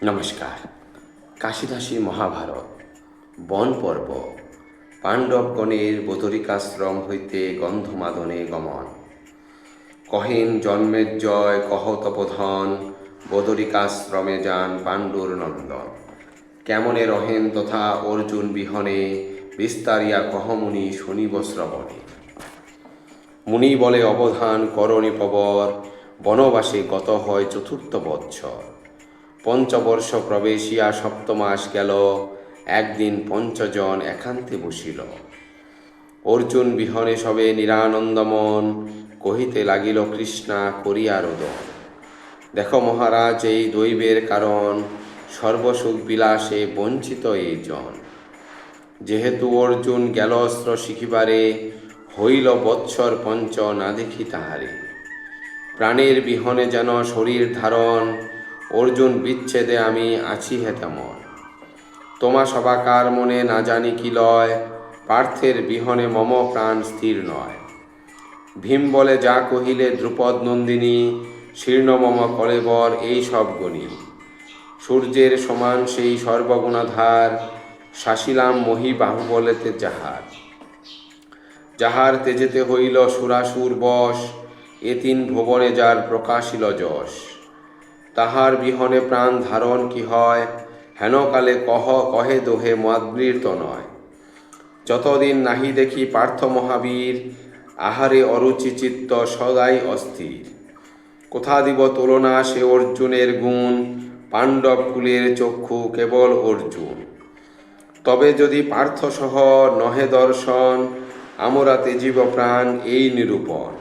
নমস্কার। কাশিদাসী মহাভারত বন পর্ব। পাণ্ডবগণের বদরিকাশ্রম হইতে গন্ধমাদনে গমন। কহেন জন্মেজয় কহ তপোধন, বদরিকাশ্রমে যান পাণ্ডুর নন্দন। কেমনে রহেন তথা অর্জুন বিহনে, বিস্তারিয়া কহ মুনি শুনিব শ্রবণে। মুনি বলে অবধান করণে পবর, বনবাসে গত হয় চতুর্থ বৎসর। পঞ্চবর্ষ প্রবেশিয়া সপ্তমাস গেল, একদিন পঞ্চজন একান্তে বসিল। অর্জুন বিহনে সবে নিরানন্দমন, কহিতে লাগিল কৃষ্ণা করিয়া রোদন। দেখো মহারাজ এই দৈবের কারণ, সর্বসুখ বিলাসে বঞ্চিত এই জন। যেহেতু অর্জুন গেল অস্ত্র শিখিবারে, হইল বৎসর পঞ্চ না দেখি তাহারে। প্রাণের বিহনে যেন শরীর ধারণ, অর্জুন বিচ্ছেদে আমি আছি হে তেমন। তোমা সবাকার মনে না জানি কি লয়, পার্থের বিহনে মম প্রাণ স্থির নয়। ভীম বলে যা কহিলে দ্রুপদ নন্দিনী, শীর্ণ মম কলেবর এই সব গণী। সূর্যের সমান সেই সর্বগুণাধার, শাসিলাম মহি বাহুবলেতে যাহার। যাহার তেজেতে হইল সুরাসুর বশ, এ তিন ভুবনে যার প্রকাশিল যশ। তাহার বিহনে প্রাণ ধারণ কি হয়, হেনকালে কহে দোহে মাদ্বৃত নয়। যতদিন নাহি দেখি পার্থ মহাবীর, আহারে অরুচি চিত্ত সদাই অস্থির। কোথা দিব তুলনা সে অর্জুনের গুণ, পাণ্ডব কুলের চক্ষু কেবল অর্জুন। তবে যদি পার্থ সহ নহে দর্শন, আমরা তেজীব প্রাণ এই নিরূপণ।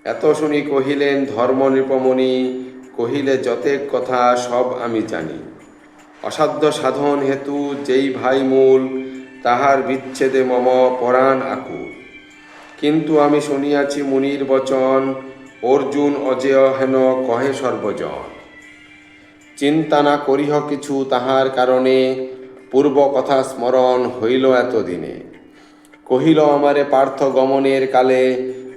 এত শুনি কহিলেন ধর্ম নৃপমণি, কহিলে যতেক কথা সব আমি জানি। অসাধ্য সাধন হেতু যেই ভাই মূল, তাহার বিচ্ছেদে মম পরাণ আকুল। কিন্তু আমি শুনিয়াছি মুনির বচন, অর্জুন অজেয় হেন কহে সর্বজন। চিন্তা না করিহ কিছু তাহার কারণে, পূর্ব কথা স্মরণ হইল এতদিনে। কহিল আমারে পার্থ গমনের কালে,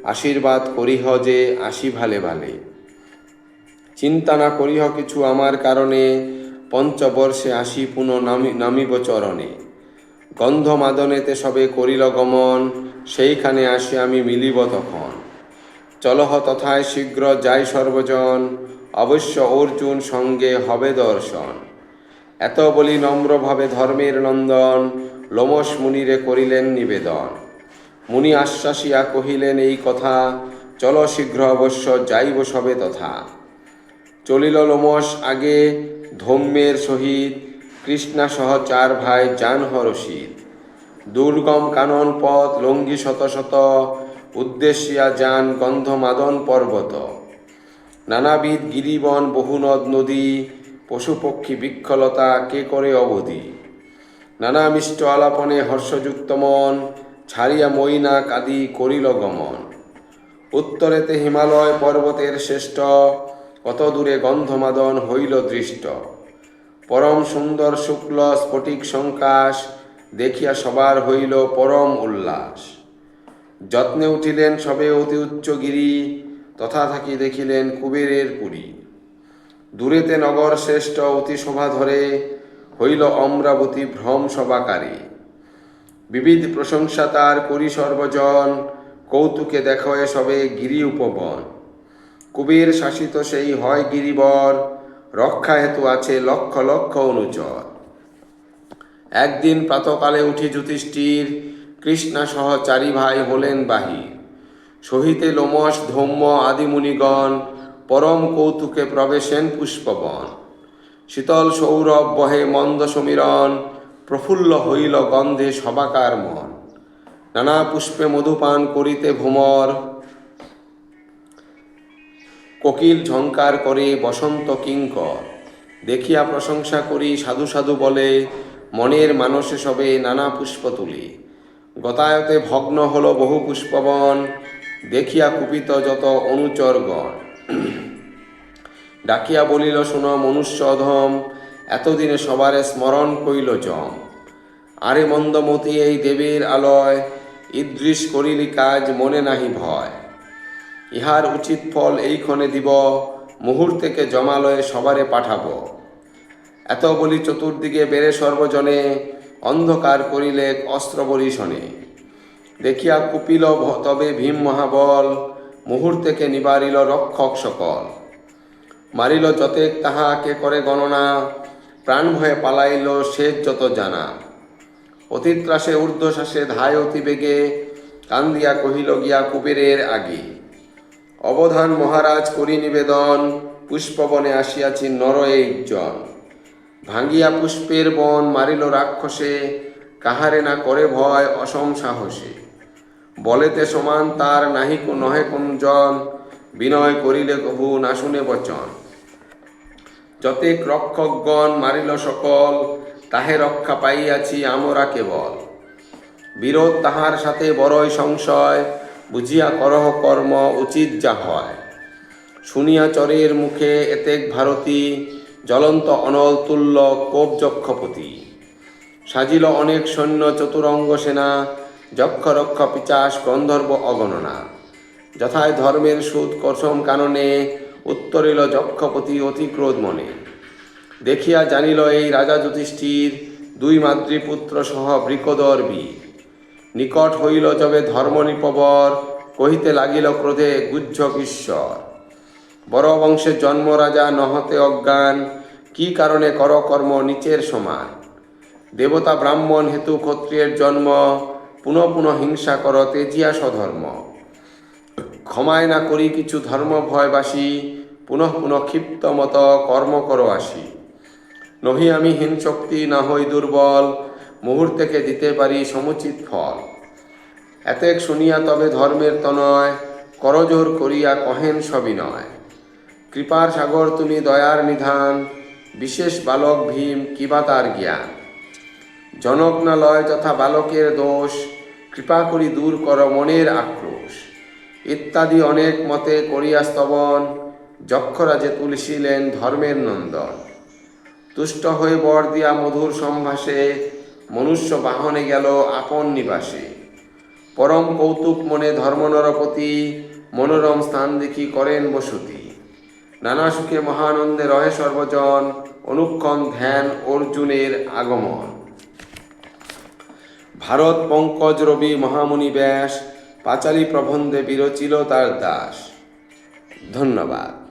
আশীর্বাদ করিহ যে আসি ভালে ভালে। চিন্তা না করিহ কিছু আমার কারণে, পঞ্চবর্ষে আসি পুনঃ নামিব চরণে। গন্ধমাদনেতে সবে করিল গমন, সেইখানে আসি আমি মিলিব তখন। চলহ তথায় শীঘ্র যাই সর্বজন, অবশ্য অর্জুন সঙ্গে হবে দর্শন। এত বলি নম্রভাবে ধর্মের নন্দন, লোমশ মুনিরে করিলেন নিবেদন। মুনি আশ্বাসিয়া কহিলেন এই কথা, চল শীঘ্র অবশ্য যাইব সবে তথা। চলিল লোমশ আগে ধৌম্যের সহিত, কৃষ্ণা সহ চার ভাই যান হরষিত। দুর্গম কানন পথ লঙ্ঘি শত শত, উদ্দেশ্যিয়া যান গন্ধমাদন পর্বত। নানাবিধ গিরিবন বহু নদ নদী, পশুপক্ষী বৃক্ষলতা কে করে অবধি। নানা মিষ্ট আলাপনে হর্ষযুক্ত মন, ছাড়িয়া মৈনাক আদি করিল গমন। উত্তরেতে হিমালয় পর্বতের শ্রেষ্ঠ, কত দূরে গন্ধমাদন হইল দৃষ্ট। পরম সুন্দর শুক্ল স্ফটিক সংকাশ, দেখিয়া সবার হইল পরম উল্লাস। যত্নে উঠিলেন সবে অতি উচ্চ গিরি, তথা থাকি দেখিলেন কুবেরের পুরী। দূরেতে নগর শ্রেষ্ঠ অতি শোভা ধরে, হইল অমরাবতী ভ্রম সবাকারী। বিবিধ প্রশংসা তার করি সর্বজন, কৌতুকে দেখে সবে গিরি উপবন। কুবের শাসিত সেই হয় গিরিবর, রক্ষা হেতু আছে লক্ষ লক্ষ অনুচর। একদিন প্রাতকালে উঠি যুধিষ্ঠির, কৃষ্ণা সহ চারি ভাই হলেন বাহির। সহিতে লোমশ ধৌম্য আদি মুনিগণ, পরম কৌতুকে প্রবেশেন পুষ্পবন। শীতল সৌরভ বহে মন্দ সমীরণ, প্রফুল্ল হইল গন্ধে সবাকার মন। নানা পুষ্পে মধুপান করিতে ভ্রমর, কোকিল ঝঙ্কার করে বসন্ত কিঙ্কর। দেখিয়া প্রশংসা করি সাধু সাধু বলে, মনের মানসে সবে নানা পুষ্প তুলি। গতায়তে ভগ্ন হল বহু পুষ্পবন, দেখিয়া কুপিত যত অনুচরগণ। ডাকিয়া বলিল শুন মনুষ্য অধম, এতদিনে সবারে স্মরণ কইল যম। আরে মন্দমতি এই দেবের আলয়, ইদৃশ করিলি কাজ মনে নাহি ভয়। ইহার উচিত ফল এইক্ষণে দিব, মুহূর্তেকে জমালয়ে সবারে পাঠাবো। এত বলি চতুর্দিকে বেড়ে সর্বজনে, অন্ধকার করিলে অস্ত্র বরিশনে। দেখিয়া কুপিল তবে ভীম মহাবল, মুহূর্তেকে নিবারিল রক্ষক সকল। মারিল যতেক তাহাকে করে গণনা, প্রাণ ভয়ে পালাইল শেষ যত জানা। অতিত্রাসে ঊর্ধ্বশ্বাসে ধায় অতি বেগে, কান্দিয়া কহিল গিয়া কুবেরের আগে। অবধান মহারাজ করি নিবেদন, পুষ্পবনে আসিয়াছি নর একজন। ভাঙ্গিয়া পুষ্পের বন মারিল রাক্ষসে, কাহারে না করে ভয় অসম সাহসে। বলেতে সমান তার নাহি নহে কুঞ্জন, বিনয় করিলে কভু না শুনে বচন। যতেক রক্ষকগণ মারিল সকল, তাহে রক্ষা পাইয়াছি আমরা কেবল। বিরোধ তাহার সাথে বড়ই সংশয়, বুঝিয়া করহ কর্ম উচিত যা হয়। শুনিয়া চরের মুখে এতেক ভারতী, জ্বলন্ত অনল তুল্য কোপ যক্ষপতি। সাজিল অনেক সৈন্য চতুরঙ্গ সেনা, যক্ষ রক্ষ পিচাস গন্ধর্ব অগণনা। যথায় ধর্মের সুদ কসম কাননে, উত্তরিল যক্ষপতি অতি ক্রোধ মনে। দেখিয়া জানিল এই রাজা যুধিষ্ঠির, দুই মাতৃপুত্র সহ বৃকোদর বীর। নিকট হইল যবে ধর্মনিপবর, কহিতে লাগিল ক্রোধে গুহ্যক ঈশ্বর। বড় বংশের জন্ম রাজা নহতে অজ্ঞান, কি কারণে কর কর্ম নিচের সমান। দেবতা ব্রাহ্মণ হেতু ক্ষত্রিয়ের জন্ম, পুনঃ পুনঃ হিংসা কর তেজিয়া স্বধর্ম। ক্ষমায় না করি কিছু ধর্ম ভয়বাসী, পুনঃ পুনঃ ক্ষিপ্ত মত কর্ম কর আসি। নহি আমি হীন শক্তি না হই দুর্বল, মুহূর্তেকে দিতে পারি সমুচিত ফল। এতেক শুনিয়া তবে ধর্মের তনয়, করজোর করিয়া কহেন সবিনয়। কৃপার সাগর তুমি দয়ার নিধান, বিশেষ বালক ভীম কিবা তার জ্ঞান। জনক না লয় যথা বালকের দোষ, কৃপা করি দূর কর মনের আক্রোশ। ইত্যাদি অনেক মতে করিয়া স্তবন, যক্ষরাজে তুলসিলেন ধর্মের নন্দন। তুষ্ট হয়ে বর দিয়া মধুর সম্ভাষে, মনুষ্য বাহনে গেল আপন নিবাসে। পরম কৌতুক মনে ধর্ম নরপতি, মনোরম স্থান দেখি করেন বসতি। নানা সুখে মহানন্দে রহে সর্বজন, অনুক্ষণ ধ্যান অর্জুনের আগমন। ভারত পঙ্কজ রবি মহামুনি ব্যাস, পাঁচালী প্রবন্ধে বিরচিল তার দাস। ধন্যবাদ।